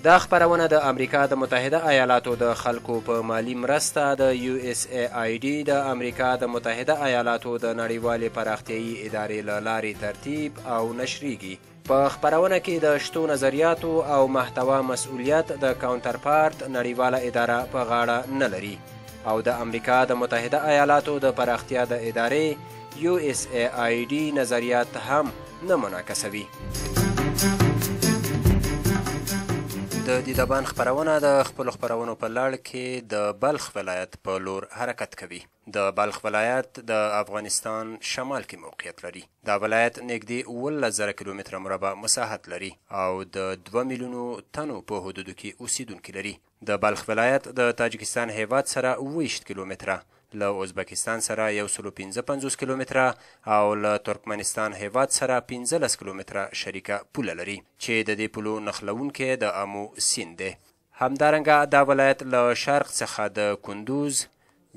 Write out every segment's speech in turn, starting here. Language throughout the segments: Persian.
دا خپرونه د امریکا د متحده ایالاتو د خلکو په مالی مرسته د USAID د امریکا د متحده ایالاتو د نړیوالې پراختیایي ادارې له لارې ترتیب او نشریږي. په خپرونه کې د شتو نظریاتو او محتوا مسؤلیت د کاونټرپارت نړیواله اداره په غاړه نه لري او د امریکا د متحده ایالاتو د پراختیا د ادارې USAID نظریات هم نه منعکسوي. د دیدبان خپرونه د خپلو خپرونو په لړ کې د بلخ ولایت په لور حرکت کوي. د بلخ ولایت د افغانستان شمال کې موقعیت لري. دا ولایت نږدې 11,000 کیلومتره مربع مساحت لري او د 2 میلیونو تنو په حدودو کې اوسیدونکي لري. د بلخ ولایت د تاجکستان هیواد سره 20 کیلومتره، له ازبکستان سره 155 کیلومتره او له ترکمنستان هیواد سره 15 کیلومتره شریکه پوله لري چې د دې پولو نښلونکی د امو سیند دی. همدارنګه دا ولایت له شرق څخه د کندوز،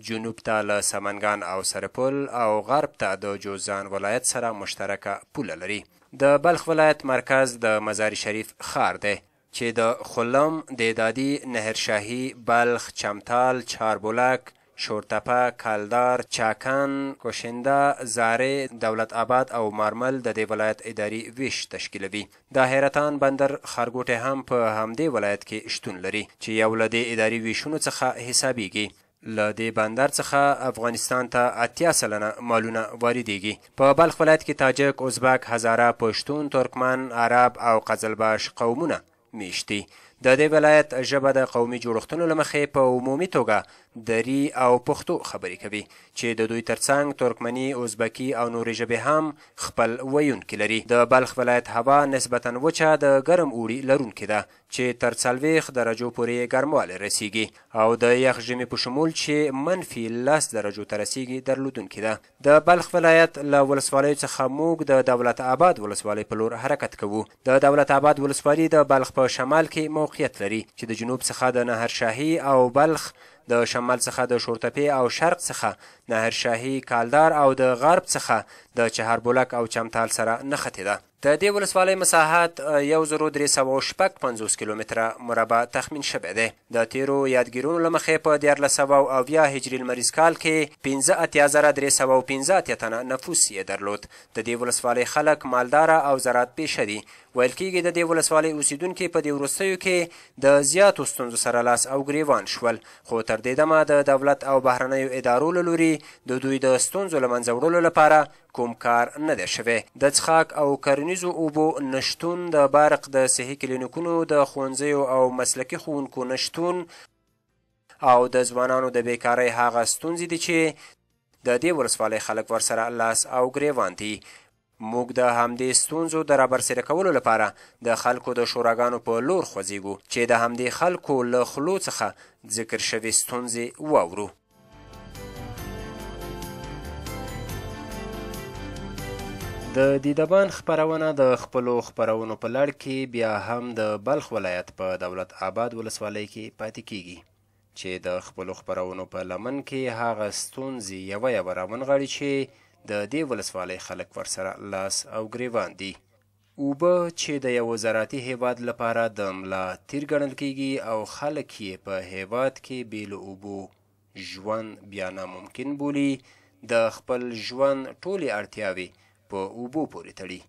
جنوب ته له سمنګان او سرپل او غرب ته د جوزان ولایت سره مشترکه پوله لري. د بلخ ولایت مرکز د مزار شریف ښار دی چې د خلم، دهدادي، نهرشاهي، بلخ، چمتال، چاربولک، شورتپه، کلدار، چاکن، کوشنده، زاره، دولت آباد او مارمل د دې ولایت اداري ویش تشکیلوي. د حیرتان بندر ښارګوټی هم په همدې ولایت کې شتون لري چې یو له دې اداري ویشونو څخه حسابیږي. له دې بندر څخه افغانستان ته 80 سلنه مالونه واردیږي. په بلخ ولایت کې تاجک، ازبک، هزاره، پښتون، ترکمن، عرب او قزلباش قومونه میشتي. د دې ولایت ژبه د قومي جوړښتونو له مخې په عمومي توګه دری او پښتو خبرې کوي چې د دوی ترڅنګ ترکمني، ازبکي او نورې ژبې هم خپل ویونکي لري. د بلخ ولایت هوا نسبتا وچه د ګرم اوړي لرونکې ده چې تر 40 درجو پورې ګرموالی رسیږي او د یخ ژمي په شمول چې -10 درجو ته رسیږي درلودونکې ده. د بلخ ولایت له ولسوالیو څخه موږ د دولت آباد ولسوالۍ په لور حرکت کوو. د دولت آباد ولسوالي د بلخ په شمال کې موقعیت لري چې د جنوب څخه د نهرشاهي او بلخ، د شمال څخه د شورتپې او شرق څخه نهرشاهي، کالدار او د غرب څخه د چهاربولک او چمتال سره نښتې ده. د دې ولسوالۍ مساحت 1356 کیلومتره مربع تخمین شوی دی. د تیرو یادګیرونو له مخې په 1400 هجري لمریز کال کې 85,315 تنه نفوس یې درلود. د دې ولسوالۍ خلک مالداره او زراعت پیشه دي. ویل کېږي د دې ولسوالۍ اوسیدونکي په دې وروستیو کې د زیاتو ستونزو سره لاس او ګریوان شول، خو تر دې دمه د دولت او بهرنیو ادارو له لوري د دوی د ستونزو له منځه وړلو لپاره کوم کار نه دی شوی. د څښاک او کرنیزو اوبو نشتون، د برق، د صحي کلینیکونو، د ښوونځیو او مسلکي ښوونکو نشتون او د ځوانانو د بیکارۍ هغه ستونزې دي چې د دې ولسوالۍ خلک ورسره لاس او ګریوان دي. موږ د همدې ستونزو د رابرسېره کولو لپاره د خلکو د شوراګانو په لور خوځېږو چې د همدې خلکو له خولو څخه ذکر شوې ستونزې واورو. د دیدبان خپرونه د خپلو خپرونو په لړ کې بیا هم د بلخ ولایت په دولت آباد ولسوالۍ کې پاتې کیږي چې د خپلو خپرونو په لمن کې هغه ستونزې یوه راونغاړي چې د دې ولسوالۍ خلک ورسره لاس او ګریوان دي. اوبه چې د یو زراعتي هیواد لپاره د ملا تیر ګڼل کیږي او خلک یې په هیواد کې بې له اوبو ژوند بیا ناممکن بولي، د خپل ژوند ټولې اړتیاوې په اوبو پورې تړي.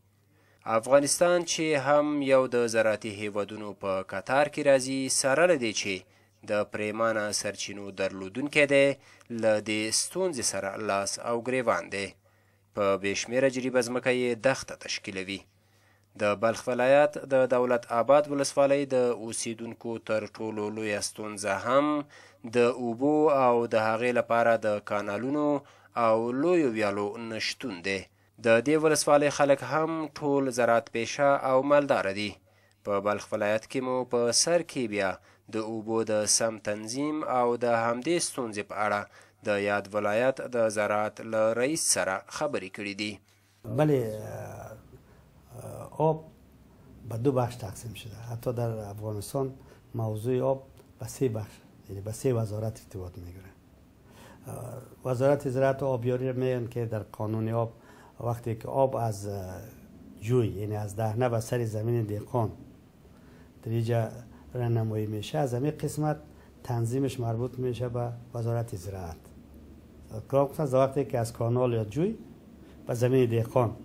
افغانستان چې هم یو د زراعتي هیوادونو په کتار کې راځي، سره له دې چې د پریمانه سرچینو درلودونکی دی، له دې ستونزې سره لاس او ګریوان دی. په بې شمېره جریبه ځمکه یې دښته تشکیلوي. د بلخ ولایت د دولت آباد ولسوالۍ د اوسیدونکو تر ټولو لویه ستونزه هم د اوبو او د هغې لپاره د کانالونو او لویو ویالو نشتون دی. د دې ولسوالۍ خلک هم ټول زراعت پیشه او مالداره دي. په بلخ ولایت کې مو په سر کې بیا د اوبو د سم تنظیم او د همدې ستونزې په اړه د یاد ولایت د زراعت له رئیس سره خبرې کړې دي. بله آب به 2 بخش تقسیم شده. حتی در افغانستان موضوع آب به 3 بخش، یعنی به 3 وزارت ارتباط میگیره. وزارت زراعت و آبیاری میگن که در قانون آب وقتی که آب از جوی، یعنی از دهنه و سر زمین دهقان در اینجا رهنمایی میشه، از همین قسمت تنظیمش مربوط میشه به وزارت زراعت. کار از وقتی که از کانال یا جوی به زمین دهقان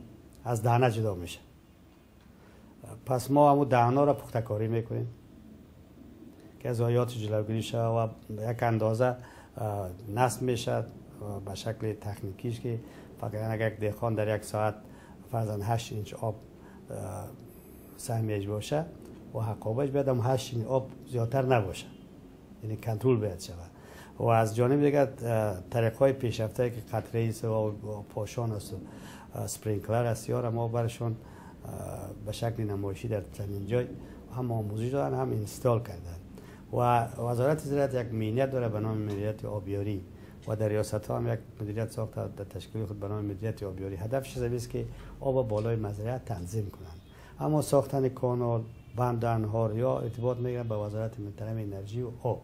از دانه جدا میشه، پس ما همون دانه را پخته کاری میکنیم که از ضایعات جلوگیری شود و یک اندازه نصب میشه به شکل تکنیکیش که فقط اگر یک دهقان در یک ساعت فرضاً 8 اینچ آب سهمیش باشه و حقابش باید هم 8 اینچ آب زیادتر نباشه، یعنی کنترل باید شود. و از جانب دیگر طریق‌های پیشرفته که قطره‌ای است و پاشان است و اسپرینکلر است یا ما برشون به شکل نمایشی در چندین جای هم آموزش دادن هم اینستال کردن. و وزارت زراعت یک مدیریت داره به نام مدیریت آبیاری و در ریاست ها هم یک مدیریت ساخته در تشکیل خود به نام مدیریت آبیاری. هدفش است که آب بالای مزرعه تنظیم کنند. اما ساختن کانال، بند انهار یا ارتباط میگیرن به وزارت محترم انرژی و آب.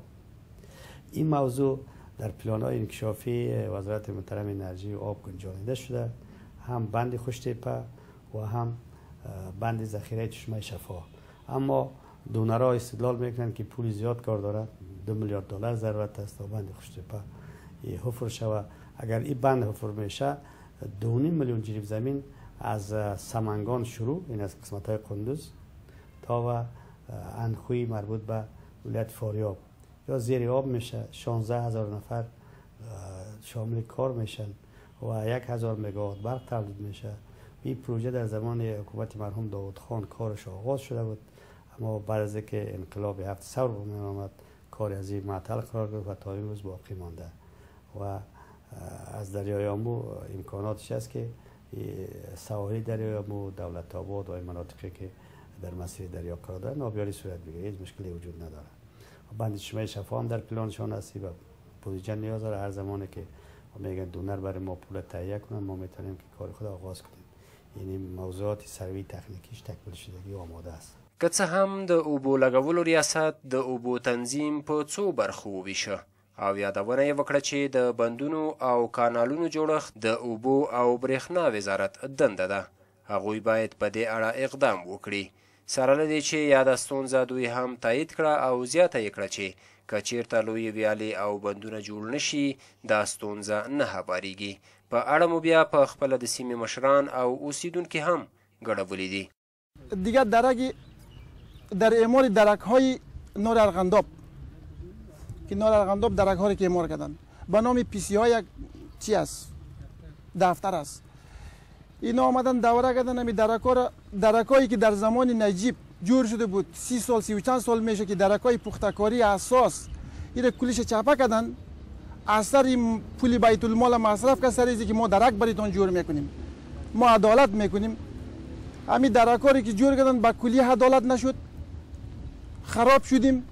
این موضوع در پلان‌های انکشافی وزارت محترم انرژی و آب گنجانیده شده، هم بند خوشتیپه و هم بند ذخیره چشمه شفا. اما دونرها استدلال میکنند که پول زیاد کار داره، 2 میلیارد دلار ضرورت است تا بند خوشتیپه حفر شود. اگر این بند حفر میشه 2.5 میلیون جریب زمین از سمنگان شروع، این از قسمت های قندوز تا و انخوی مربوط به ولایت فاریاب یا زیر آب میشه. 16,000 نفر شامل کار میشن و 1,000 مگاوات برق تولید میشه. این پروژه در زمان حکومت مرحوم داود خان کارش آغاز شده بود، اما بعد از اینکه انقلاب 7 ثور به آمد کار از این معطل قرار گرفت و تا امروز باقی مانده. و از دریای آمو امکاناتش است که سواحل دریای آمو، دولت آباد و این مناطقی که در مسیر دریا قرار دارن آبیاری صورت بگیره، هیچ مشکلی وجود نداره. بند چشمه شفا هم در پلانشان هست و بودجه نیاز داره. هر زمانی که میگن دونر برای ما پول تهیه کنن ما میتونیم که کار خود آغاز کنیم. یعنی موضوعات سروی تکنیکیش تکمیل شدگی آماده است. که څه هم د اوبو لګولو ریاست د اوبو تنظیم په څو برخو وویشه او یادونه یې وکړه چې د بندونو او کانالونو جوړښت د اوبو او برېښنا وزارت دنده ده. هغوی باید په دې اړه اقدام وکړي. سره له دې چې یاده ستونزه دوی هم تایید کړه او زیاته یې کړه چې که چیرته لویې ویالې او بندونه جوړ نشي دا ستونزه نه هوارېږي. په اړه مو بیا په خپله د سیمې مشران او اوسیدونکي هم ګډولي دي. دیگر درک در اعمال درک های نور ارغنداب که نور ارغنداب درک هایی که اعمال کردن به نام پیسی های یک چی است دفتر است. اینا آمدن دوره کردن همی درک هایی که در زمان نجیب جور شده بود 30 سال 30 و چند سال میشه که درک های پختکاری اساس این کلیش چپه کردن. اثر این پول بیت المال مصرف که سریزی که ما درک بریتون جور میکنیم، ما عدالت میکنیم. همین درکاری که جور کردن با کلی عدالت نشد، خراب شدیم.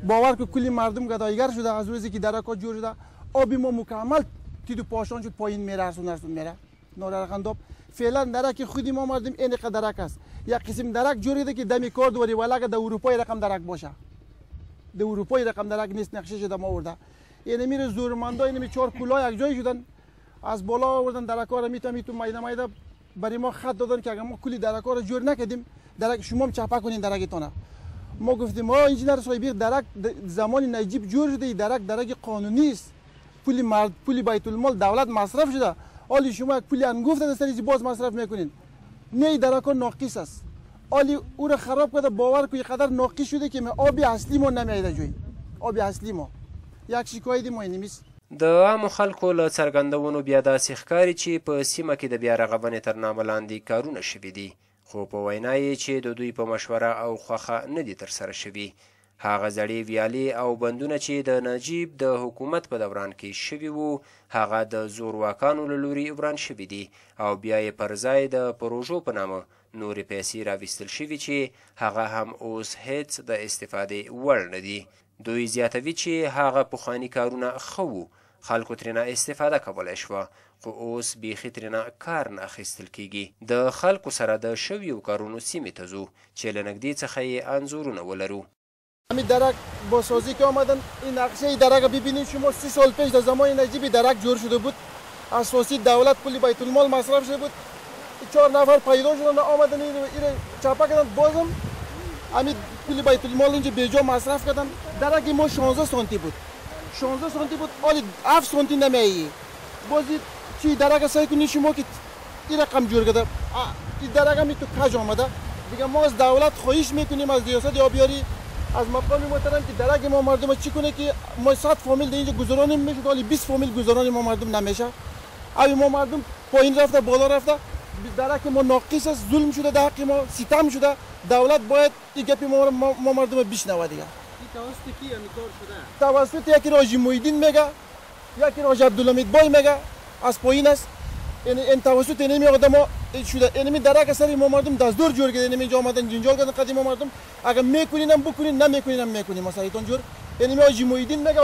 باور که کلی مردم گدایگر شده از روزی که درکا جور شده. آبی ما مکمل تیدو پاشان شد پایین میره، ارسون میره. نور ارغنداب فعلا درک خودی ما مردم این درک است. یک قسم درک جور شده که دمی کار دوری ولکه در اروپای رقم درک باشه. در اروپای رقم درک نیست، نقشه شده ما آورده. این میره زورمندا این می 4 کلا یک جای شدن، از بالا آوردن درکا رو میتونی تو مایده برای ما خط دادن که اگر ما کلی درکا رو جور نکردیم درک شما هم چپا کنین درکتونه. ما گفتیم ما انجینر صاحبی درک زمان نجیب جور شده، درک قانونی است، پول بیت المال دولت مصرف شده. حالی شما پول انگفت از سریزی باز مصرف میکنین. نه درکا ناقص است. حالی او رو خراب کرده. باور کنید قدر ناقص شده که ما آبی اصلی ما نمیایده جوی. آبی اصلی ما یک شکایت ما نیست. د عامو خلکو له څرګندونو بیا داسې ښکاري چې په سیمه کې د بیا رغونې تر نامه لاندې کارونه شوي دي، خو په وینا یې چې د دوی په مشوره او خوښه نه دي ترسره شوي. هغه زړې ویالې او بندونه چې د نجیب د حکومت په دوران کې شوي وو هغه د زورواکانو له لوري وران شوي دي او بیا یې پر ځای د پروژو په نامه نورې پیسې راویستل شوي چې هغه هم اوس هیڅ د استفادې وړ نه دي. دوی زیاتوي چې هغه پخواني کارونه ښه وو، خلکو ترېنه استفاده کولی شوه، خو اوس بیخي ترېنه کار نه اخیستل کیږي. د خلکو سره د شویو کارونو سیمې ته ځو چې له نږدې څخه یې انځورونه ولرو. همین درک با سازی که آمدن این نقشه درک ببینید شما 30 سال پیش در زمان نجیب درک جور شده بود، اساسی دولت پول بیت المال مصرف شده بود. 4 نفر پیدا شدن آمدن این چپا کردن. بازم همین پول بیت المال اینجا بیجا مصرف کردن. درک ما 16 سانتی بود. 16 سانتی بود، حالی 7 سانتی نمیایی. بازی چی درک سعی کنی شما که این رقم جور کرده. این درک هم تو کج آمده. دیگه ما از دولت خواهش میکنیم، از ریاست آبیاری، از مقام محترم که درک ما مردم چی کنه که ما 100 فامیل اینجا گذرانی میشه، ولی 20 فامیل گذرانی ما مردم نمیشه. اوی ما مردم پایین رفته بالا رفته، درک ما ناقص است، ظلم شده، در حق ما ستم شده. دولت باید این گپی ما مردم بشنوه دیگه. توسط کی کار شده؟ توسط یکی راجی محیدین میگه، یکی راجی عبدالحمید بای میگه، از پایین است. این توسط اینمی آدم شده. اینمی درک سری ما مردم دستور جور کرده، اینمی اینجا آمدن جنجال کردن قدیم ما مردم. اگر میکنین هم بکنین، نمیکنین هم میکنین. مثلا ایتون جور اینمی راجی محیدین میگه،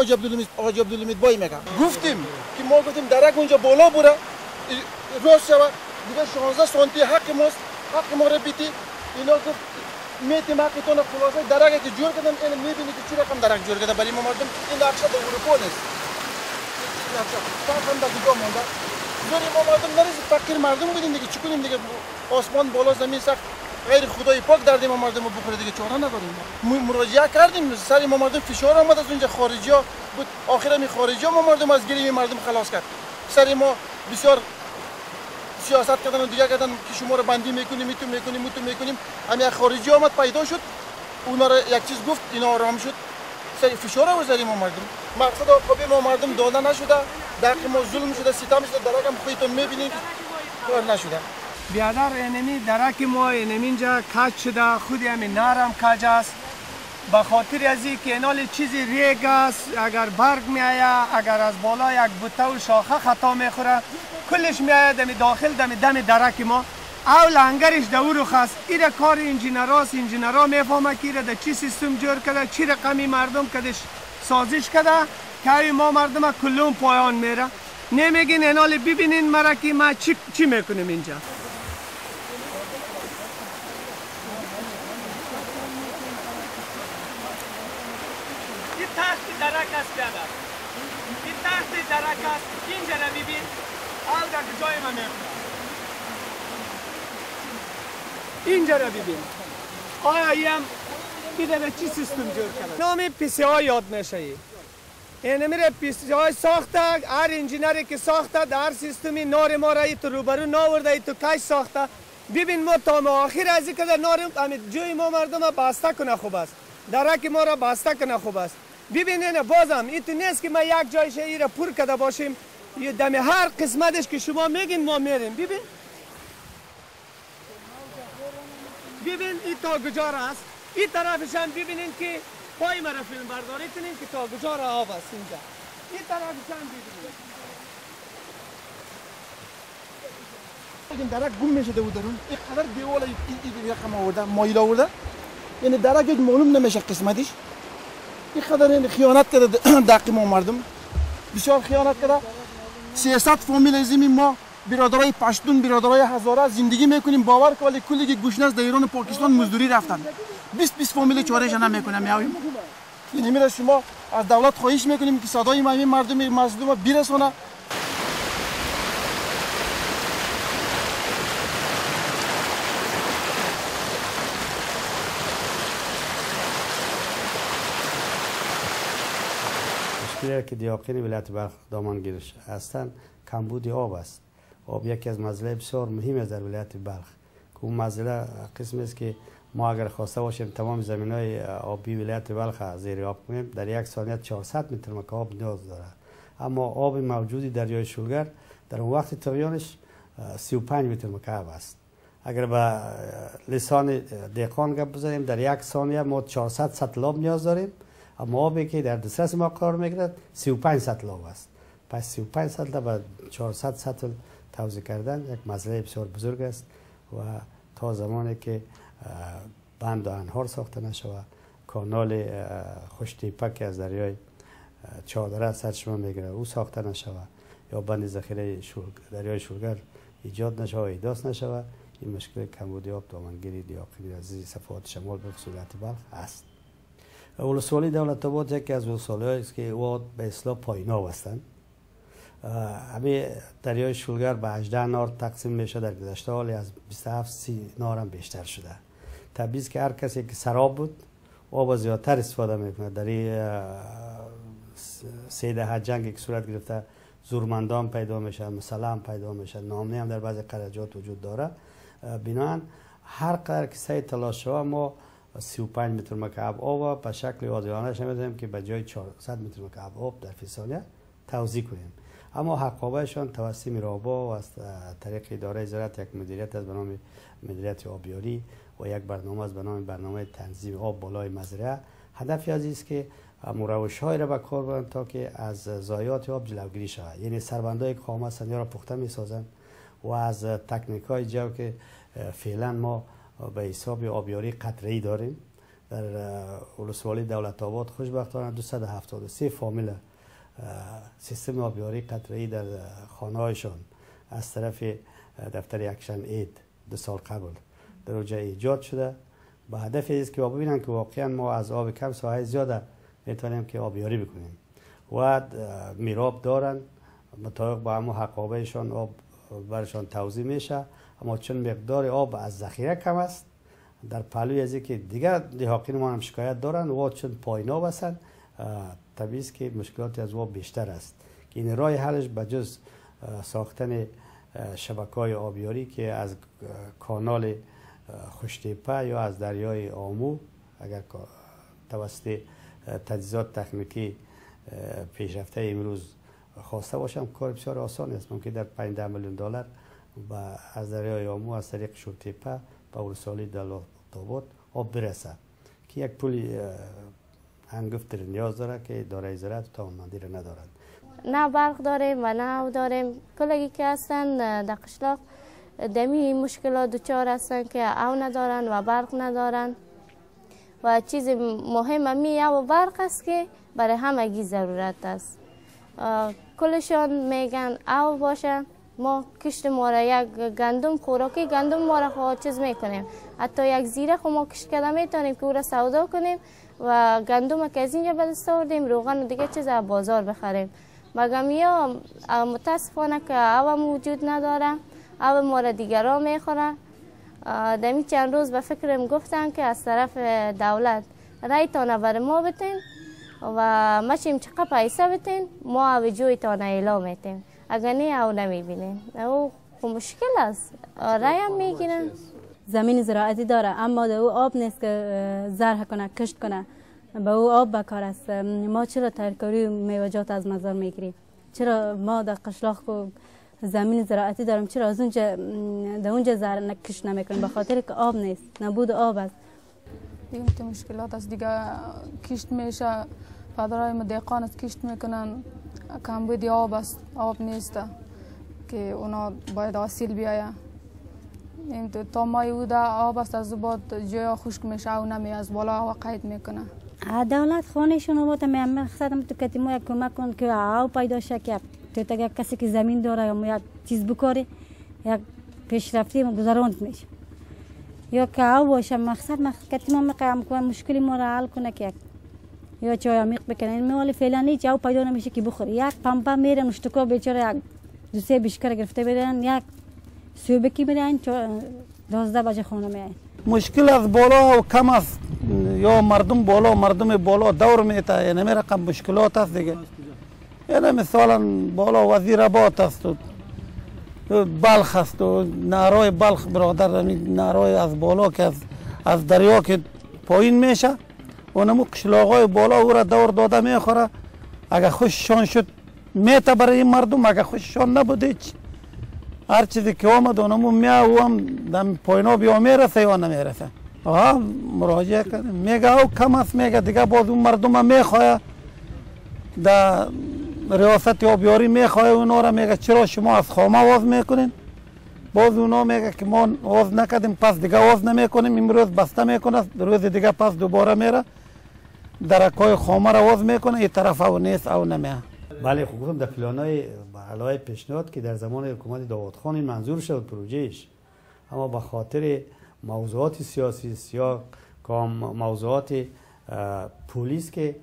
راجی عبدالحمید بای میگه. گفتیم که ما گفتیم درک اونجا بالا بره، راست شود. دیگه 16 سانتی حق ماست، حق ما رو بیتی. اینا گفت میتیم حقیتون خلاصه درک که جور کردن. این میبینی که چی رقم درک جور کرده برای ما مردم. این نقشه در اروپا نیست. نقشه فقط در کجا مونده. زوری ما مردم نریز فقیر مردم بودیم دیگه، چی کنیم دیگه؟ آسمان بالا زمین سخت، غیر خدای پاک دردیم ما مردم رو بخوره دیگه، چاره نداریم. مراجعه کردیم، سری ما مردم فشار آمد از اونجا خارجی‌ها بود. آخر می خارجی‌ها ما مردم از گریه مردم خلاص کرد. سری ما بسیار سیاست کردن و دیگه کردن که شما رو بندی میکنیم، میتون میکنیم. همین خارجی آمد پیدا شد، اونا رو یک چیز گفت، اینا آرام شد. سری فشار آوردیم ما مردم. مقصد آقابی ما مردم داده نشده، دقیق ما ظلم شده، ستم شده. درک هم خودتون میبینید کار نشده. بیادر اینمی درک ما اینمی اینجا کج شده، خودی همین نرم کج است. به خاطر از این که اینال چیزی ریگ است، اگر برگ میآید، اگر از بالا یک بوته و شاخه خطا میخوره، کلش میآید داخل دم درک ما. او لنگرش دور خاص. این کار انجینرها میفهمه که در چی سیستم جور کرده، چی رقمی مردم کدش سازش کرده که ما مردم کلون پایان میره. نمیگین اینال ببینین مرا که ما چی میکنیم اینجا. این تخت درک است بیادر. این تخت درک است. اینجا را ببین. آل در جای ما میکنه. اینجا را ببین. آیا ایم بیده چی سیستم جور کرده؟ نام PCI یاد میشه. این میره PCI ساخته، هر انجینری که ساخته در سیستمی نار ما را تو روبرو ناورده، تو کش ساخته. ببین ما تا ما آخر از این که نار جوی ما مردم بسته کنه خوب است. درک ما را بسته کنه خوب است. ببینین بازم این تو نیست که ما یک جایش ای را پر کرده باشیم. یه دم هر قسمتش که شما میگین ما میریم. ببین این تا گجار است. این طرفش هم ببینین که پای مرا فیلم برداری کنین که تا گجار آب است اینجا. این طرفش هم ببینین. این درک گم میشده بود درون. این قدر دیوال این رقم آورده، مایل آورده. یعنی درک یک معلوم نمیشه قسمتش. این قدر این خیانت کرده دقیق ما مردم. بسیار خیانت کرده. 300 فامیل ازیم ما برادرای پشتون، برادرای هزاره زندگی میکنیم. باور کن ولی کلی که گوشناس در ایران و پاکستان مزدوری رفتن. 20 فامیل چارهش نمیکنه میایم. یعنی میره شما از دولت خواهش میکنیم که صدای ما این مردم مظلوم برسونه. مشکلی که دیاقین ولایت بلخ دامنگیرش هستند کمبود آب است. آب یکی از مسائل بسیار مهم است در ولایت بلخ. که اون مسئله قسمی است که ما اگر خواسته باشیم تمام زمینای آبی ولایت بلخ زیر آب کنیم در یک ثانیه 400 متر مکعب نیاز داره. اما آب موجودی دریای شولگر در اون وقت طغیانش 35 متر مکعب است. اگر به لسان دهقان گپ بزنیم در یک ثانیه ما 400 سطل آب نیاز داریم. اما آبی که در دسترس ما قرار میگیرد 35 سطل آب است. پس 35 سطل به 400 سطل توزیع کردن یک مسئله بسیار بزرگ است و تا زمانی که بند و انهار ساخته نشود، کانال خوشتیپک از دریای چادره سرچشمه میگیره او ساخته نشود یا بند ذخیره دریای شولگر ایجاد نشود و ایداس نشود، این مشکل کمبودی آب دامنگیری دیاقین عزیز صفوات شمال به خصوص ولایت بلخ است. ولسوالی دولت آباد یکی از ولسوالی‌هایی است که واد به اصطلاح پایین‌آب هستند. همین دریای شولگر به 18 نار تقسیم میشه در گذشته، حالی از 27 30 نار هم بیشتر شده. تبعیض که هر کسی که سراب بود آب زیادتر استفاده میکنه. در این 13 جنگی که صورت گرفته زورمندان پیدا میشه، مسلح پیدا میشه، نامه هم در بعضی قرارجات وجود داره. بنابراین هر قدر که سعی تلاش شود ما 35 متر مکعب آب به شکل عادلانه می‌دهیم که به جای 400 متر مکعب آب در فی ثانیه توزیع کنیم. اما حقابهشان توسط میرابا و از طریق اداره زراعت یک مدیریت از به نام مدیریت آبیاری و یک برنامه از به نام برنامه تنظیم آب بالای مزرعه، هدف از است که روش‌هایی را به کار ببرند تا که از ضایعات آب جلوگیری شود. یعنی سربندهای که خام هستند یا را پخته می‌سازند و از تکنیک‌های جو که فعلا ما به حساب آبیاری قطره‌ای داریم. در ولسوالی دولت آباد خوشبختانه 273 فامیل سیستم آبیاری قطره‌ای در خانه‌هایشان از طرف دفتر اکشن اید 2 سال قبل در اونجا ایجاد شده. با هدف است که ببینن که واقعا ما از آب کم ساحه زیاده میتونیم که آبیاری بکنیم و میراب دارن مطابق با همون حقابهشان آب برشان توزیع میشه. اما چون مقدار آب از ذخیره کم است در پهلوی از که دیگر دهاقین ما هم شکایت دارن و چون پایین آب هستند طبیعی است که مشکلات از آب بیشتر است که این راه حلش بجز ساختن شبکه‌های آبیاری که از کانال خوشتیپه یا از دریای آمو اگر توسط تجهیزات تکنیکی پیشرفته امروز خواسته باشم کار بسیار آسان است. ممکن در 15 میلیون دلار از دریای آمو از طریق شورتیپه به ولسوالی دولت آباد آب برسه که یک پولی هنگفت نیاز داره که اداره زراعت و توانمندی را ندارند. نه برق داریم و نه آب داریم. کلگی که هستن در قشلاق دمی مشکلات دچار هستن که آب ندارن و برق ندارن و چیز مهم همی آب و برق است که برای همگی ضرورت است. کلشان میگن آب باشه ما کشت ما را یک گندم خوراکی گندم ما را چیز میکنیم، حتی یک زیره خو ما کشت کده میتونیم که او را سودا کنیم و گندم که از اینجا به دست آوردیم روغن و دیگه چیز از بازار بخریم. مگم یا متاسفانه که آب موجود نداره، آب ما را دیگران میخوره. دمی چند روز به فکرم گفتن که از طرف دولت رایتانه بر ما بتین و مشیم چقدر پیسه بتین ما آب جوی تانه اعلام میتیم، اگر نه او نمیبینیم او مشکل است. رای هم میگیرن. زمین زراعتی داره اما او آب نیست که زرع کنه کشت کنه، به او آب بکار است. ما چرا ترکاری میوجات از مزار میگیریم؟ چرا ما در قشلاق زمین زراعتی داریم چرا از اونجا در اونجا زرع کشت نمیکنیم؟ به خاطر که آب نیست، نبود آب است. دیگه مشکلات است دیگه. کشت میشه پدرای ما دهقان است کشت میکنن، کمبود آب است، آب نیست که اونا باید حاصل بیایه. این تا مای او ده آب است از بعد جای خشک میشه او نمی از بالا هوا قید میکنه. دولت خانهشون رو بودم مقصدم تو که ما یک کمک کن که آب پیدا شه که تو یک کسی که زمین داره یا یک چیز بکاره یک پیشرفتی گذراند میشه یا که آب باشه. مقصد که ما مقام کنه مشکلی ما را حل کنه که یا چای عمیق بکنه. این موالی فعلا هیچ آب پیدا نمیشه که بخوره. یک پمپا میره مشتکا بیچاره یک دو سه بیشکر گرفته بدن یک سوبکی میرن 12 بجه خونه میاین. مشکل از بالا و کم است یا مردم بالا و مردم بالا دور میته، یعنی می رقم مشکلات است دیگه. یعنی مثلا بالا وزیر آباد است و بلخ است و نهرای بلخ برادر نهرای از بالا که از دریا که پایین میشه و نمو قشلاقای بالا او را دور داده میخوره. اگر خوششان شد میته برای این مردم، اگر خوششان نبوده هر چیزی که آمد اونمو میاه و هم دم پایینا بیا میرسه یا نمیرسه. مراجعه کردیم میگه او کم است، میگه دیگه باز اون مردم هم میخواه در ریاست آبیاری میخواه اونا را. میگه چرا شما از خامه آواز میکنین؟ باز اونا میگه که ما آواز نکردیم پس دیگه آواز نمیکنیم، امروز بسته میکنه روز دیگه پس دوباره میره درکای خامه را آواز میکنه این طرف او نیست او نمیه. بله خب گفتم در پلان‌های علاوه پیشنهاد که در زمان حکومت داوود خان این منظور شد پروژهش، اما به خاطر موضوعات سیاسی یا موضوعات پولیس که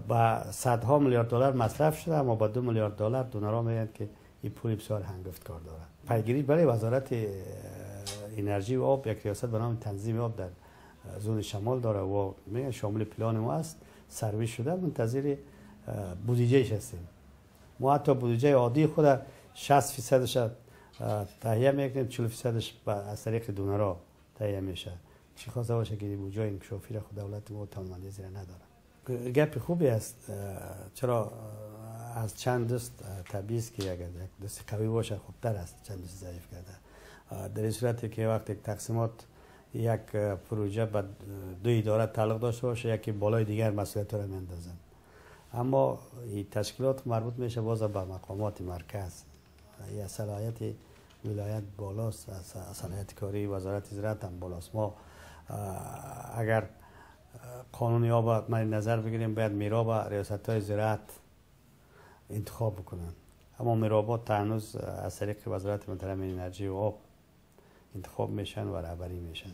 با صدها میلیارد دلار مصرف شده اما با 2 میلیارد دلار دونرها میگن که این پول بسیار هنگفت کار داره. پیگیری برای وزارت انرژی و آب یک ریاست به نام تنظیم آب در زون شمال داره و میگه شامل پلان ما است سرویس شده، منتظر بودجهش هستیم. ما حتی بودجه عادی خود 60%ش تهیه میکنیم، 40%ش از طریق دونرها تهیه میشه. چی خواسته باشه که بودجه انکشافی را خود دولت ما توانمندی زیر نداره. گپ خوبی است، چرا از چند دست طبیعی است که اگر یک دست قوی باشه خوبتر است چند دست ضعیف کرده. در این صورتی که وقتی تقسیمات یک پروژه به دو اداره تعلق داشته باشه، یکی بالای دیگر مسئولیت را میندازن. اما این تشکیلات مربوط میشه باز به مقامات مرکز. یا صلاحیت ولایت بالاست، صلاحیت کاری وزارت زراعت هم بالاست. ما اگر قانون یا با من نظر بگیریم باید میراب ریاست های زراعت انتخاب بکنن، اما میرابات هنوز از طریق وزارت محترم انرژی و آب انتخاب میشن و رهبری میشن.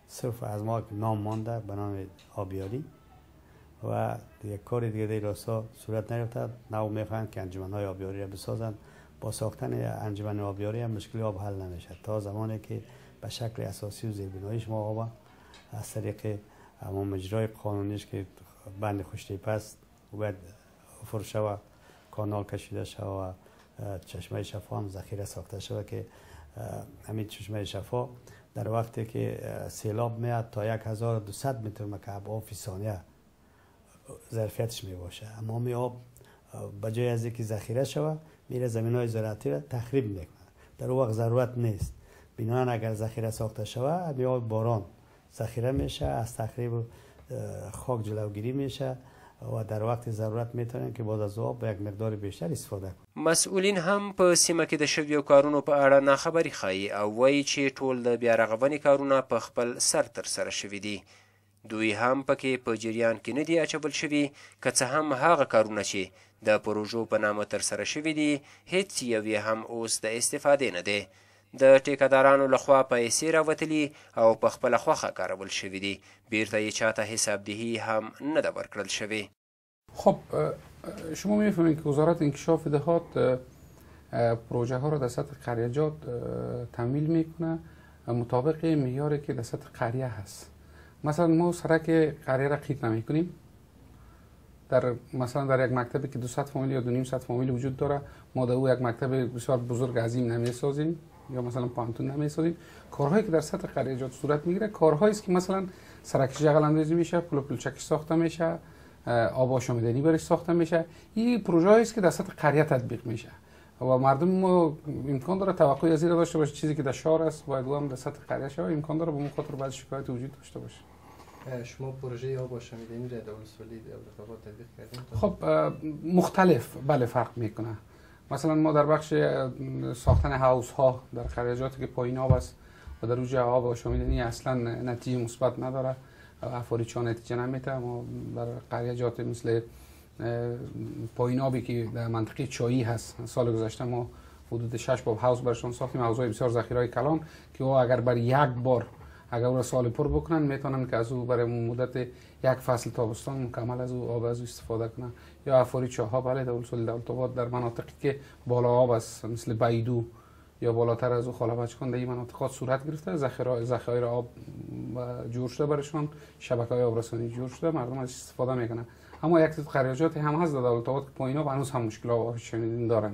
صرف از ما نام مانده به نام آبیاری و یک کار دیگه در راستا صورت نگرفته. نو میخوان که انجمن‌های آبیاری را بسازن. با ساختن انجمن آبیاری هم مشکل آب حل نمیشه تا زمانی که به شکل اساسی و زیربناییش ما آب از طریق همون مجرای قانونیش که بند خشتی است باید فرشه و کانال کشیده شود و چشمه شفا هم ذخیره ساخته شود که همین چشمه شفا در وقتی که سیلاب میاد تا 1200 متر مکعب آب فی ثانیه ظرفیتش می باشه، اما می آب به جای از اینکه ذخیره شود میره زمین‌های زراعتی را تخریب میکنه. در اون وقت ضرورت نیست. بنابراین اگر ذخیره ساخته شود آب باران ذخیره میشه، از تخریب خاک جلوگیری میشه و در وقت ضرورت میتونن که باز از آب به یک مقدار بیشتر استفاده کنن. مسئولین هم په سیمه کې د شویو کارونو په اړه ناخبري ښیي او وایي چې ټول د بیارغونې کارونه په خپل سر ترسره شوي دي. دوی هم پکې په جریان کې نه دي اچول شوي، که څه هم هغه کارونه چې د پروژو په نامه ترسره شوي دي هیڅ یو یې هم اوس د استفادې نه دی. د ټیکهدارانو لخوا پیسې راوتلي او په خپله خوښه کارول شوي دي، بیرته یې چاته حسابدهي هم نه ده ورکړل شوې. خب شما میفهمید که وزارت انکشاف دهات پروژه ها را در سطح قریه‌جات تمویل میکنه مطابق معیاری که در سطح قریه هست. مثلا ما سرک قریه را قید نمیکنیم. مثلا در یک مکتبی که 200 فامیل یا 200 فامیل وجود داره، ما در او یک مکتب بسیار بزرگ عظیم نمیسازیم یا مثلا پانتون نمیسازیم. کارهایی که در سطح قریه‌جات صورت میگیره کارهایی است که مثلا سرک جغل اندازی میشه، پل پلچکش ساخته میشه، آب آشامیدنی برش ساخته میشه. این پروژه است که در سطح قریه تطبیق میشه و مردم ما امکان داره توقعی از این داشته باشه چیزی که در شهر است باید هم در سطح قریه شه، امکان داره به اون خاطر بعضی شکایت وجود داشته باشه. شما پروژه آب آشامیدنی را در ولسوالی دولت‌آباد تطبیق کردین؟ خب مختلف بله فرق میکنه. مثلا ما در بخش ساختن هاوس ها در قریه‌جاتی که پایین آب است و در اوج آب آشامیدنی اصلا نتیجه مثبت نداره، افاریچا نتیجه نمیده. ما در قریه‌جات مثل پایین آبی که در منطقه چایی هست سال گذشته ما حدود 6 باب هاوس برشون ساختیم، هاوس‌های بسیار ذخیره کلان که او اگر بر یک بار اگر او را سال پر بکنن میتونن که از او برای مدت یک فصل تابستان مکمل از او آب از او استفاده کنن. یا افاریچاها بله در ولسوالی دولت‌آباد در مناطقی که بالا آب است مثل بیدو یا بالاتر از او خالبچکان در این مناطقات صورت گرفته، ذخایر آب جور شده برشون، شبکه‌های آبرسانی جور شده، مردم از استفاده میکنن. اما یک تعداد قریه‌جات هم هست در دولت‌آباد که پایین آب هنوز هم مشکل آب آشامیدنی دارن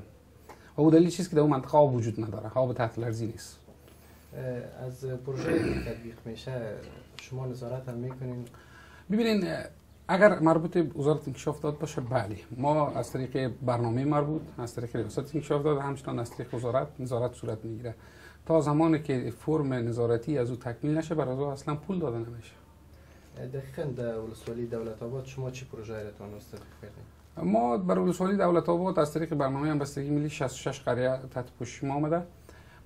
و او دلیل چیزی که در اون منطقه آب وجود نداره، آب تحت لرزی نیست. از پروژه تطبیق میشه شما نظارت هم میکنین؟ ببینین اگر مربوط به وزارت انکشاف داد باشه بله ما از طریق برنامه مربوط از طریق ریاست انکشاف داد همچنان از طریق وزارت نظارت صورت میگیره. تا زمانی که فرم نظارتی از او تکمیل نشه برای او اصلا پول داده نمیشه. دقیقاً در ولسوالی دولت‌آباد شما چی پروژه را تونست تطبیق کردین؟ ما بر ولسوالی دولت‌آباد از طریق برنامه همبستگی ملی 66 قریه تحت پوشش ما آمده.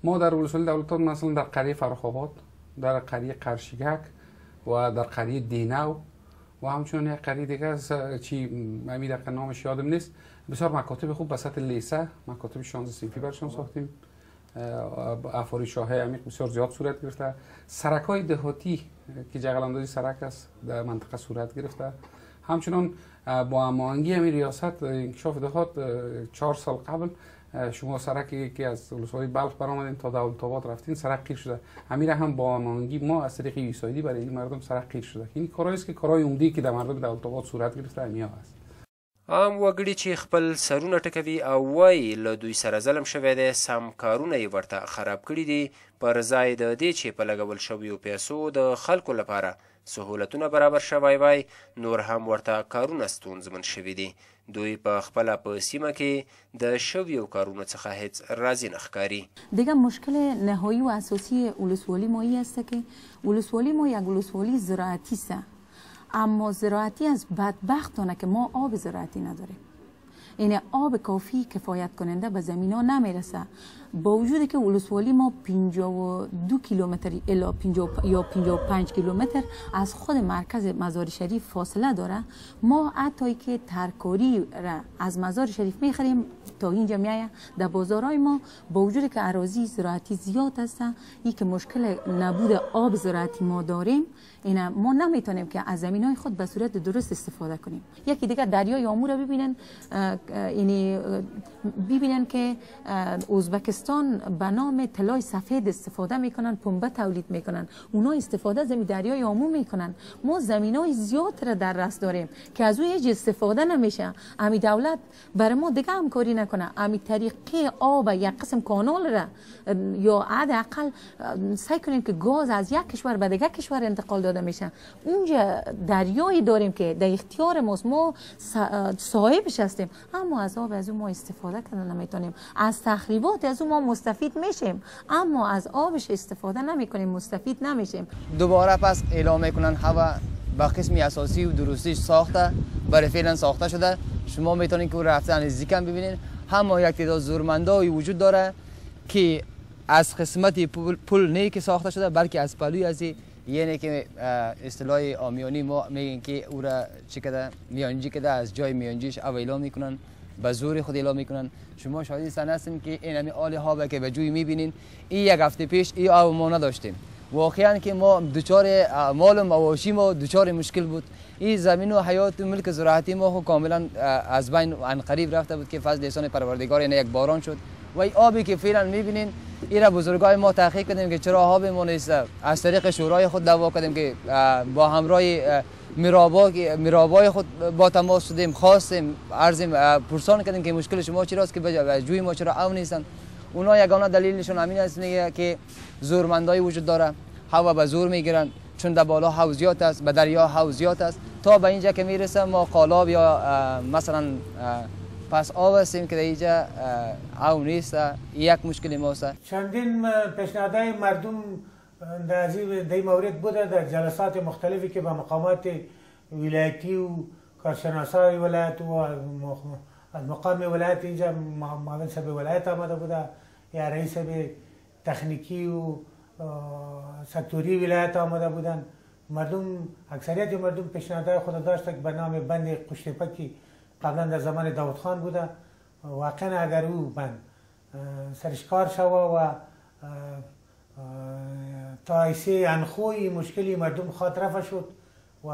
ما در ولسوالی دولت‌آباد مثلا در قریه فرخ‌آباد، در قریه قرشیگک و در قریه دینو و همچنین یک قریه دیگه از چی همین دقیقاً نامش یادم نیست، بسیار مکاتب خوب به سطح لیسه، مکاتب 16 صنفی برشون ساختیم. افاریچاهای عمیق بسیار زیاد صورت گرفته. سرک‌های دهاتی که جغل اندازی سرک است در منطقه صورت گرفته. همچنین با هماهنگی همین ریاست انکشاف دهات 4 سال قبل شما سرکی که از ولسوالی بلخ برآمدین تا دولت‌آباد رفتین سرک قیر شده، همین هم با آنانگی ما از طریق یوسایدی برای این مردم سرک قیر شده. این کارایی است که کارهای عمده‌ای که در مردم دولت‌آباد صورت گرفته همیا است. عام وګړي چې خپل سرونه ټکوي او وایي له دوی سره ظلم شوی دی، سم کارونه یې ورته خراب کړي دي، پر ځای د دې چې په لګول شویو پیسو د خلکو لپاره سهولتونه برابر شوی وای، نور هم ورته کارونه ستونزمن شوي دي. دوی په خپله په سیمه کې د شویو کارونو څخه هیڅ راضي نه ښکاري. دیگه مشکل نهایی و اساسی ولسوالی ما این است که ولسوالی ما یک ولسوالی زراعتی است، اما زراعتی از بدبختانه که ما آب زراعتی نداریم. این آب کافی کفایت کننده به زمین ها نمیرسه، با وجود که ولسوالی ما 52 کیلومتر الی 55 کیلومتر از خود مرکز مزار شریف فاصله داره. ما حتی که ترکاری را از مزار شریف میخریم تا اینجا میایه در بازارهای ما، با وجود که اراضی زراعتی زیاد است، این که مشکل نبود آب زراعتی ما داریم، این ما نمیتونیم که از زمینهای خود به صورت درست استفاده کنیم. یکی دیگه دریای آمو را ببینن که ازبکستان به نام طلای سفید استفاده میکنن، پنبه تولید میکنن، اونا استفاده از دریای آمو میکنن. ما زمینای زیاد را در رست داریم که از اون هیچ استفاده نمیشه. امی دولت برای ما دیگه همکاری نکنه، امی طریقه آب یک قسم کانال را یا حداقل سعی کنیم که گاز از یک کشور به دیگه کشور انتقال داده میشه. اونجا دریایی داریم که در اختیار ماست، ما صاحبش هستیم، اما از آب از اون ما استفاده کردن نمیتونیم. از تخریبات از اون ما مستفید میشیم، اما از آبش استفاده نمیکنیم، مستفید نمیشیم. دوباره پس اعلام میکنن هوا با قسمی اساسی و درستیش ساخته، برای فعلا ساخته شده. شما میتونید که رفتن نزدیکم ببینید. هم یک تعداد زورمندایی وجود داره که از قسمت پل نه که ساخته شده، بلکه از پلوی از یعنی که اصطلاح عامیانی ما میگن که او را چی کده میانجی کده، از جای میانجیش اویلا میکنن، به زور خود اعلام میکنن. شما شاهد سن هستین که این همین آل ها که به جوی میبینین، این یک هفته پیش این آب ما نداشتیم. واقعا که ما دوچار مال و مواشی ما دوچار مشکل بود. این زمین و حیات و ملک زراعتی ما کاملا از بین عن قریب رفته بود که فضل احسان پروردگار یعنی یک باران شد. و این آبی که فعلا میبینین این را بزرگای ما تحقیق کردیم که چرا آب ما نیست. از طریق شورای خود دعوا کردیم که با همراه میرابای خود با تماس شدیم، خواستیم عرضیم پرسان کردیم که مشکل شما چراست که جوی ما چرا او نیستن. اونا یگانه دلیلشون همین است که زورمندای وجود داره، هوا به زور میگیرن، چون در بالا حوضیات است، به دریا حوضیات است، تا به اینجا که میرسه ما قالاب یا مثلا پس آب هستیم که در اینجا او نیست. یک مشکل ماست. چندین پیشنهادهای مردم در این مورد بوده در جلسات مختلفی که با مقامات ولایتی و کارشناسای ولایت و از مقام ولایت اینجا معاون صاحب ولایت آمده بوده، یا رئیس تکنیکی و سکتوری ولایت آمده بودن. مردم اکثریت مردم پیشنهادهای خود داشت که به نام بند قشتپک که قبلا در زمان داود خان بوده، واقعا اگر او بند سرش کار شوه و تایسه انخوی مشکلی مردم خواهد رفع شد و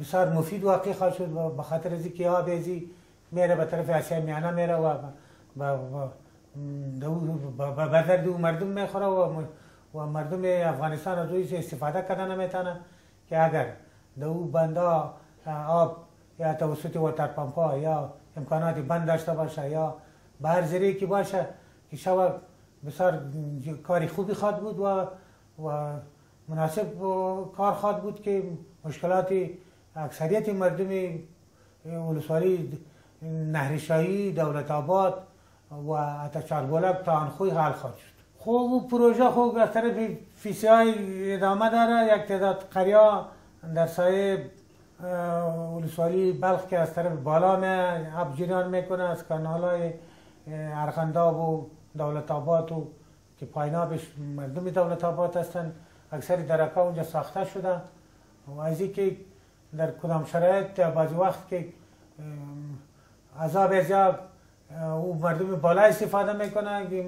بسیار مفید واقع خواهد شد و بخاطر از اینکه آب ازی میره به طرف آسیا میانه میره و به درد مردم میخوره و مردم افغانستان از اویش استفاده کردن نمیتونه که اگر دو بندا آب یا توسط واتر پمپا یا امکانات بند داشته باشه یا به هر ذریعه که باشه که شود بسیار کاری خوبی خواهد بود و مناسب کار خواهد بود که مشکلات اکثریت مردم ولسوالی نهرشاهی، دولت آباد و حتی چاربولک تا انخوی حل خواهد شد. خوب پروژه خوب از طرف فیسی های ادامه داره. یک تعداد قریا در سایه ولسوالی بلخ که از طرف بالا آب جریان میکنه از کانال های ارغنداب و دولت آباد و که پایینابش مردم دولت آباد هستند، اکثر درکا اونجا ساخته شده و از اینکه در کدام شرایط بعضی وقت که عذاب ازیاب او مردم بالا استفاده میکنه که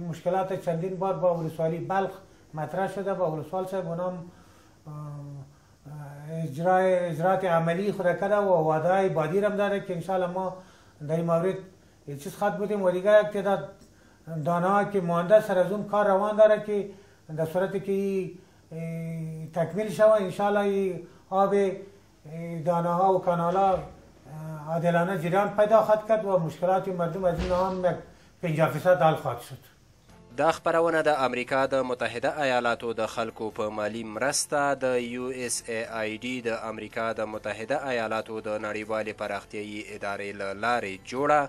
مشکلات چندین بار با ولسوالی بلخ مطرح شده. با ولسوال صاحب اونام اجرات عملی خود کرده و وعده بادی هم داره که انشاءالله ما در این مورد یک چیز خط بودیم و دیگه یک تعداد دانه که مانده سر از اون کار روان داره که در صورتی که تکمیل شود انشاءالله آب دانه ها و کانال ها عادلانه جریان پیدا خواهد کرد و مشکلات مردم از این هم 50% حل خواهد شد. دا خپرونه د امریکا د متحده ایالاتو د خلکو په مالی مرسته د USAID د امریکا د متحده ایالاتو د نړیوالې پراختیایي ادارې له لارې جوړه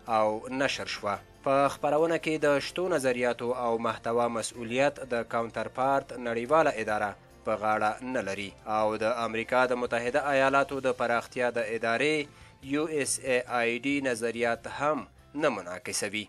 او نشر شوه. په خپرونه کې د شتو نظریاتو او محتوا مسؤلیت د کاونټر پارت نړیواله اداره په غاړه نه لري او د امریکا د متحده ایالاتو د پراختیا د ادارې USAID نظریات هم نه منعکسوي.